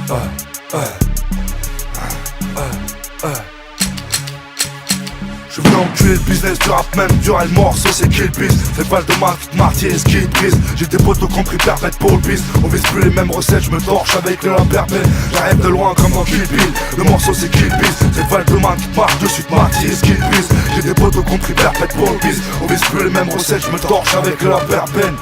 Je veux enculer le business du rap, même du le morceau c'est Kill Biz. C'est pas de Marty et Skid Breeze. J'ai des potos compris perpète pour le biz. On vise plus les mêmes recettes, je me torche avec le perpète. J'arrive de loin comme dans Kill Bill. Le morceau c'est Kill Biz. C'est Valdemar qui marche dessus de Marty et Skid Breeze. J'ai des potos compris perpète pour le biz. On vise plus les mêmes recettes, je me torche avec le perpète.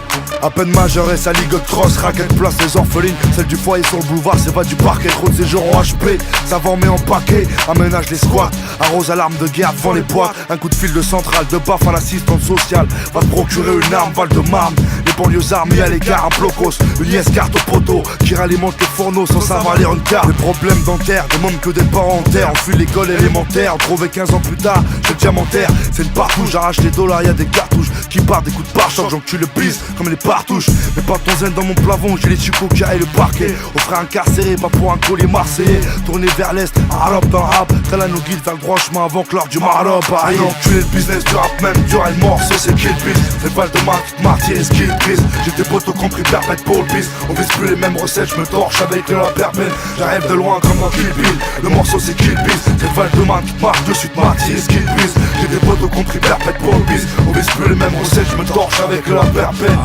À peine majeur et sa ligue de cross, raquette place les orphelines. Celle du foyer sur le boulevard, c'est pas du parquet. Trop de séjours en HP, ça vend mais en paquet. Aménage les squats, arrose à l'arme de guerre devant les boîtes. Un coup de fil de centrale, de baf à l'assistante sociale. Va te procurer une arme, Val de Marne. Les banlieues armées à l'écart, un blocos. Une yes carte au poteau, qui ralimente les fourneaux sans savoir lire une carte. Des problèmes dentaires, des mômes que des parents enterrent. On fuit l'école élémentaire, trouvé 15 ans plus tard. J'ai le diamantaire, c'est une partout. J'arrache les dollars, y'a des cartouches qui partent, des coups de pare-choc. J'encule le bise comme les partouches. Mais pas ton zen dans mon plafond, j'ai les chicots qui aillent le parquet. Au frère incarcéré, pas pour un collier marseillais. Tourné vers l'est, arabe dans le rap. T'as la no guide vers le droit chemin avant que l'heure du marathon. Pareil, enculé le business du rap, même du le morceau c'est Kill Biz. C'est pas de Marty et Skid Breeze. J'ai des potos compris perpète pour le biz. On vise plus les mêmes recettes, je me torche avec le perpète. J'arrive de loin comme dans Kill Bill. Le morceau c'est Kill Biz. C'est Valdemar qui marche dessus de Marty et Skid Breeze. J'ai des potos compris perpète pour le biz. On vise plus les mêmes recettes, je me torche avec le perpète.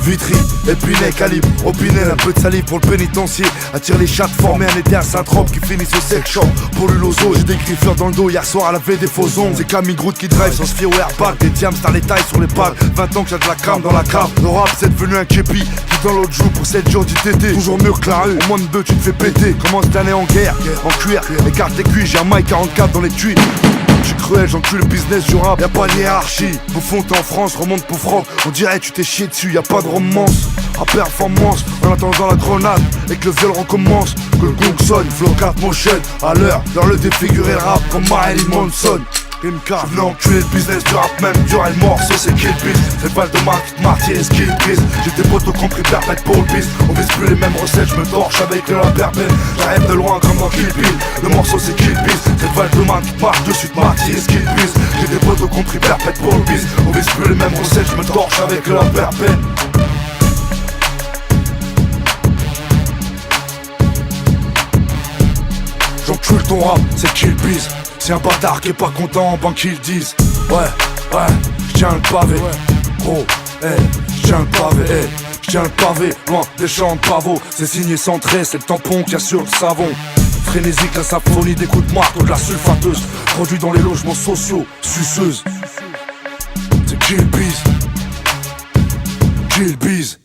Vitry, épinay, calibre, opinel, un peu de salive pour le pénitencier. Attire les chattes, former un été à Saint-Trope qui finissent au sex shop. Pour le lozo, j'ai des griffeurs dans le dos hier soir à la veille des faux ongles. C'est Camille Groot qui drive sans se fier au airbag. Des diams dans les tailles sur les pattes. 20 ans que j'ai de la crame dans la cave. Le rap c'est devenu un képi qui dans l'autre joue pour 7 jours du TT. Toujours mieux que la rue, au moins de 2 tu te fais péter. Commence l'année en guerre, en cuir, écarte les cuits. J'ai un maille 44 dans les tuyaux. J'suis cruel, j'encule le business du rap. Y'a pas de hiérarchie, bouffon t'es en France, remonte pour franc. On dirait tu t'es chié dessus, y'a pas de romance. À performance, en attendant la grenade et que le viol recommence. Que le gong sonne, flow 4 motion. À l'heure le défigurer le rap comme Marilyn Manson. MK, je venais enculer le business du rap, même du le morceau c'est Kill Biz. C'est Valdemar qui Marty et Skid Breeze. J'ai des potos compris perpète pour le biz. On vise plus les mêmes recettes, je me torche avec le perpète. J'arrive de loin comme dans Kill Bill. Le morceau c'est Kill Biz. C'est Valdemar qui marche dessus de Marty et Skid Breeze. J'ai des potos compris perpète pour le biz. On vise plus les mêmes recettes, je me torche avec le perpète. J'encule ton rap, c'est Kill Biz. C'est un bâtard qui est pas content en banque qu'ils disent. Ouais, j'tiens le pavé. Oh, j'tiens le pavé. J'tiens le pavé, loin des champs de pavots. C'est signé centré, c'est le tampon qu'il y a sur le savon. Frénésique, la symphonie des coups de marteau de la sulfateuse. Produit dans les logements sociaux, suceuse. C'est Kill Biz. Kill Biz.